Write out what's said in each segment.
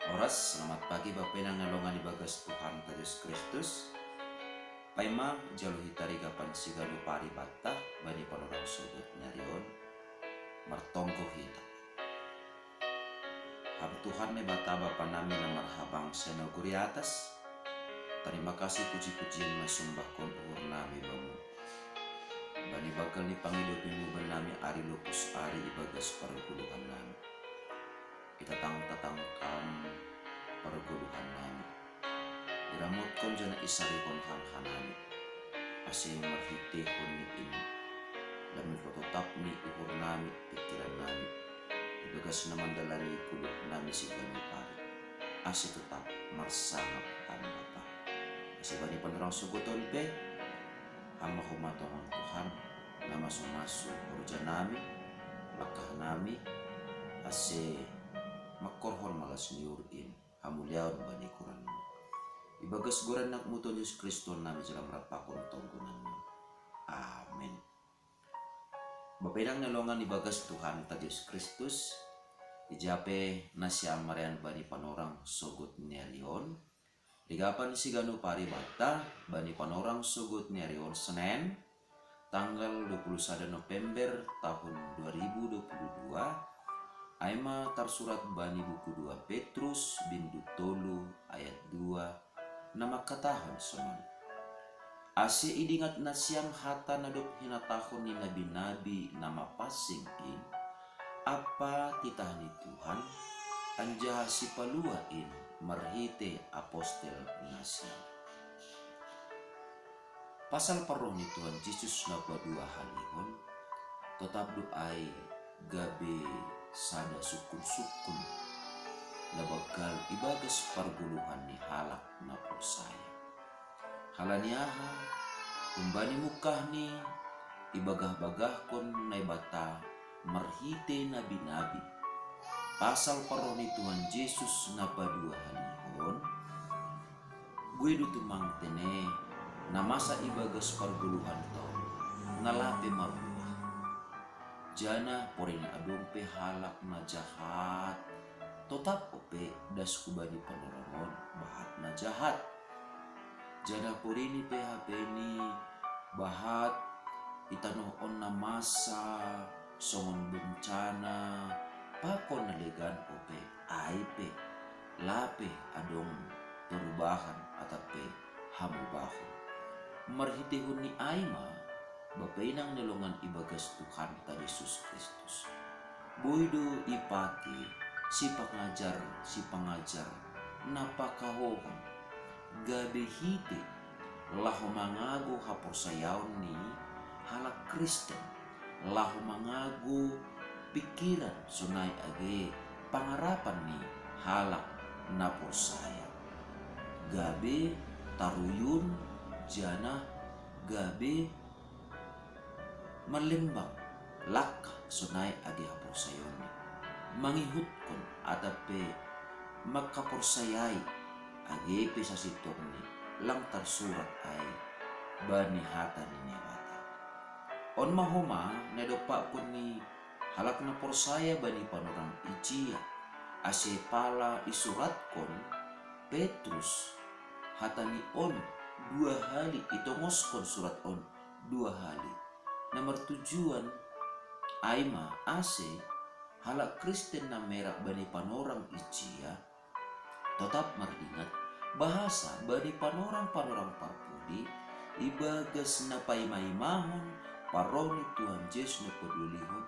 Oras, selamat pagi Bapak Inang nalongan ibagas Tuhan Yesus Kristus. Paima jaluhi tariga pansigalo pari bata bani panorang sudut nyarion martongko hita. Hab Tuhan ne bata Bapa nami na marhabang senoguri atas. Terima kasih puji-pujian masumbah kon uhur nami bamu. Bani bakal ni pangilupimu benami ari lupus ari ibagas paruguluhan nami. Itatang-tatang paruguluhan nami. Iramot kon jana isari kon han-hanami. Asing marhiti kon ni ini. Dami ko tetap ni uhur nami, pikiran nami. Ibagas naman dalani kuluk nami si kami pari. Asi tetap marsangap ang Bapa. Asi bani panorang suguton pe, hama humatong Tuhan na masumaso urujan nami, lakah nami, asi makorhon malas niurin, hamulyaw bani kuran mo. Ibagas guran nak muton Yesus Kristo nami dalam rapakon tonggunan mo. Amen. Bapedang nalongan ibagas Tuhan ta Yesus Kristus, ijape nasyam marian bani panorang sugut niarion. Digapan sigano pari bata bani panorang sugut niarion Senin tanggal 21 November tahun 2022. Aima tarsurat bani buku 2 Petrus bindu tolu ayat 2 nama katahon seman. Ase idingat na siyang hata nadop hinatahon ni nabi-nabi nama pasing in apa titah ni Tuhan anjaha si paluain marhite apostel nasya. Pasal paroh ni Tuhan Yesus na dua halihon tetap doai gabe sada sukun-sukun na bagal ibagas parguluhan ni halak na prosaya. Halaniaha umbani mukah ni ibagah-bagah kon na ibata marhite nabi-nabi. Pasal paroh ni Tuhan Yesus na dua halihon gue dutumang tene na masa ibagas parguluhan to nalape maruah. Jana porin adumpe halak na jahat tetap ope das kubani panoramon bahat na jahat. Jana porini PHP ni bahat itanoon na masa songon bencana pakon nalegan ope aipe lape adong perubahan atape hamubahon. Marhitihun ni aima bapainang nalongan ibagas Tuhan ta Yesus Kristus. Boydo ipati si pangajar napakahohon gabe hite lahu mangago haporsayaon ni halak Kristen lahu mangago pikiran sunay age pangarapan ni halak na porsaya. Gabe taruyun jana gabe malimbang laka sunay age haporsayon ni mangihut kon atape magkaporsayay age pe sa sitok ni lang tarsurat ay bani hata ni bata. On mahuma nadopa kon ni halak na porsaya bani panorang ijia ase pala isurat kon Petrus hatani on 2 hali itongos kon surat on 2 hali na martujuan aima ase halak Kristen na merak bani panorang ijia tetap mardingat bahasa bani panorang parpudi ibagas na paimaimahon paroni Tuhan Yesus na pedulihon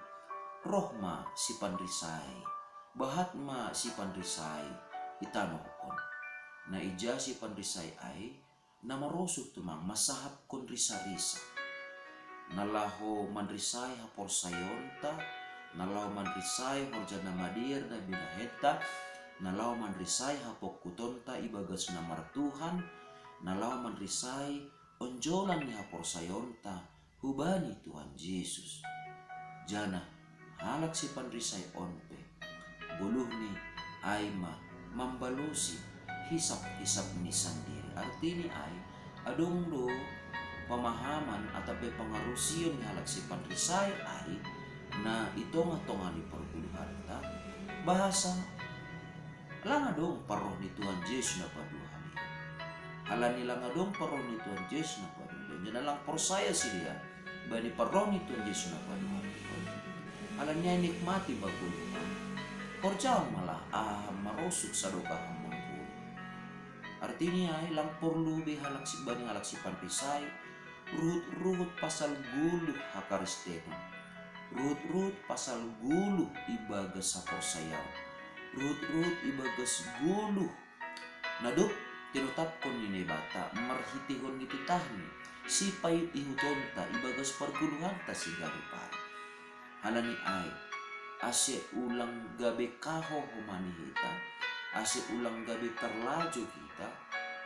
rohma si panrisay bahatma si panrisay itanohon na ija si panrisay ay na marosok tumang masahap kon risa-risa nalaho manrisay haporsayonta nalaho manrisay horja na madir na binaheta nalaw man risay hapok kutonta ibagas na martuhan nalaw man risay onjolan ni haporsayonta hubani Tuhan Yesus. Jana halak si panrisay onpe buluh ni aima mambalusi hisap-hisap ni sandiri. Arti ni ay adong do pamahaman atape pangarusiyon ni halak si panrisay ay na ito nga tonga ni parguluhan ta bahasa Langa dong paroh ni Tuhan Yesus na paduhan ni. Halani langa dong paroh ni Tuhan Yesus na paduhan. Jangan lang persaya si dia. Bani paroh ni Tuhan Yesus na paduhan ni. Halanya nikmati baguluhan. Korjang malah marusuk sa dokahan mangkuli. Artinya ay lang perlu be halaksi bani halaksi panpisay. Ruhut-ruhut pasal guluh hakaristeno. Ruhut-ruhut pasal guluh ibagas sa persayaan. Ruhut-ruhut ibagas guluh. Nadop tinutapkon ni bata marhitihon ni titahni. Sipay ihutonta ibagas perguluhan ta si garipari. Halani ay ase ulang gabe kaho humani kita. Ase ulang gabe terlaju kita.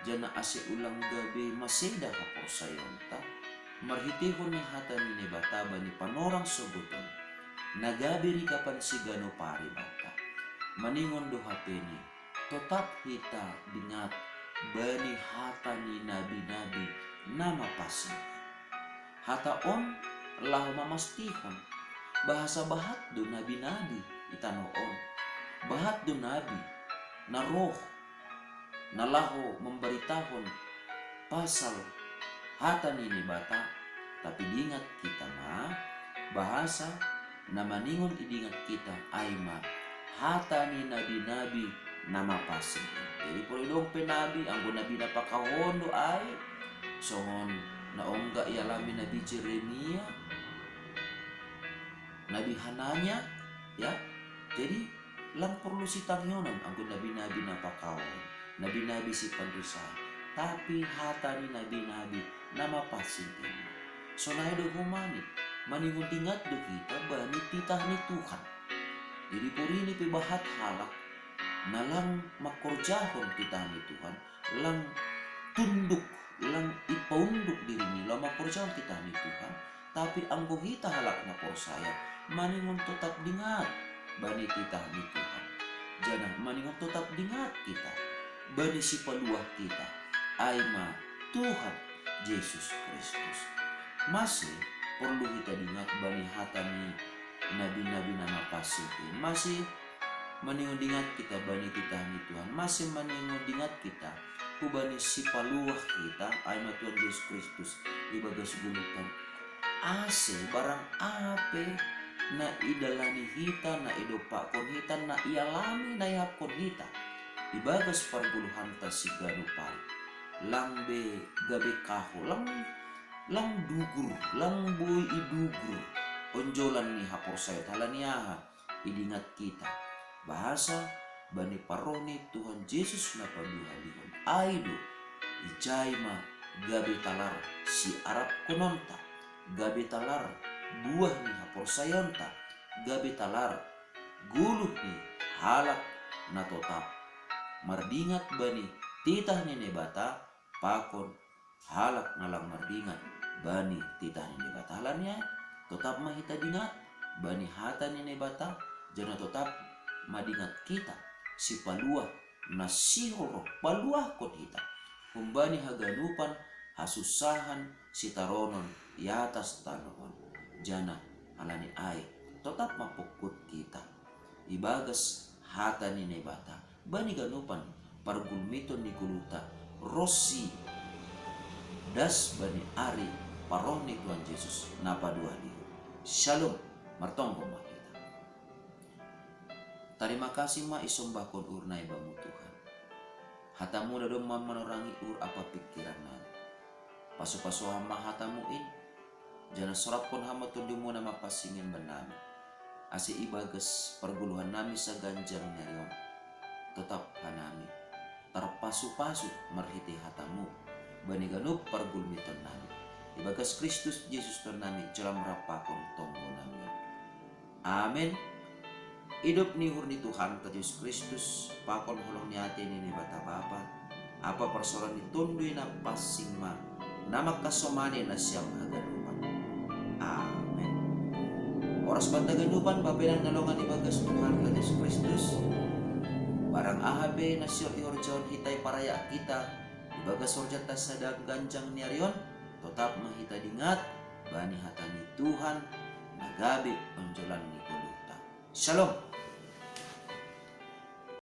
Jana ase ulang gabe maseda hapor sayonta. Marhitihon ni hata ni bata bani panorang sobuton. Nagabiri kapan si gano pari bata. Maningon do hapeni. Tetap hita dingat bani hata ni nabi-nabi nama pasing. Hata on lah mamastihon. Bahasa bahat do nabi-nabi itanoon. Bahat do nabi na roh na laho memberitahon pasal hata nini bata. Tapi dingat kita ma bahasa na maningon idingat kita ay ma hata ni nabi-nabi nama pasing. Jadi poridong penabi ang nabi na pakahondo ay songon na ongga ialami nabi Jeremia, Nabi Hananya, ya. Jadi lang perlu si tangyonan ang nabi-nabi na pakawon, nabi-nabi si pandusay. Tapi hata ni nabi-nabi na mapasintin. So nahido humani, maningon tingat do kita bani titah ni Tuhan. Jadi purini pibahat halak na lang makorjahon titah ni Tuhan, lang tunduk, lang ipaunduk diri nila makorjahon titah ni Tuhan. Tapi ang guhita halak na porsaya, maningon tetap dingat bani titah ni Tuhan. Jana maningon tetap dingat kita bani si paluah kita ay ma Tuhan Yesus Kristus. Masih perlu kita dingat bani hata ni nabi-nabi nama pasitin. Masih maningon dingat kita bani titah ni Tuhan. Masih maningon dingat kita bani si paluah kita ay ma Tuhan Yesus Kristus ibagas gulutan. Ase barang ape na idalani hita na idopakon hita na ialami na ihapkon hita ibagas parguluhan ta si ganupay lang be gabe kaho lang dugur lang boy idugur onjolan ni hapor sayo talaniaha idingat kita bahasa bani paroni Tuhan Yesus na paduhalihan aido ijayma gabe talar si Arab kononta gabe talar buah ni hapor sayonta gabe talar guluh ni halak na totap mardingat bani titah ni nebata pakon halak ngalang mardingat bani titah ni nebata halannya tetap mahita dingat bani hata ni nebata jana tetap madingat kita si paluah na sihoro paluah kot hita kumbani haganupan hasusahan si taronon i atas tanoon jana halani ay tetap mapukut kita ibagas hata ni nebata bani ganupan pargulmiton ni guluta Rossi das bani ari paroh ni Tuhan Yesus napadua dia. Shalom martonggo makita. Terima kasih ma isombakon urnay bamu Tuhan. Hatamu dadong manorangi ur apa pikiran na. Paso-paso hama hatamuin. Jana sorat pun hama tundumu na mapasingin banami. Asi ibagas perguluhan nami sa ganjang narion. Tetap hanami. Terpasu-pasu marhiti hatamu. Baniganup pergulmiton nami. Ibagas Kristus Yesus Tuhan nami jalan rapakon tonggo nami. Amin. Hidup ni hurni Tuhan Yesus Kristus pakon holong ni hati ni bata bapa. Apa persoalan ditunduin na pasing ma. Nama kasomane na siyang haganupan. Amen. Oras pantaganupan bapilang nalongan ibagas Tuhan Yesus Kristus. Barang ahabe na siyo iorjaon hitay paraya kita. Ibagas orjat ta sa ganjang niarion. Tetap mahita dingat. Bani hata ni Tuhan. Nagabi ang jalan ni kuluta. Shalom.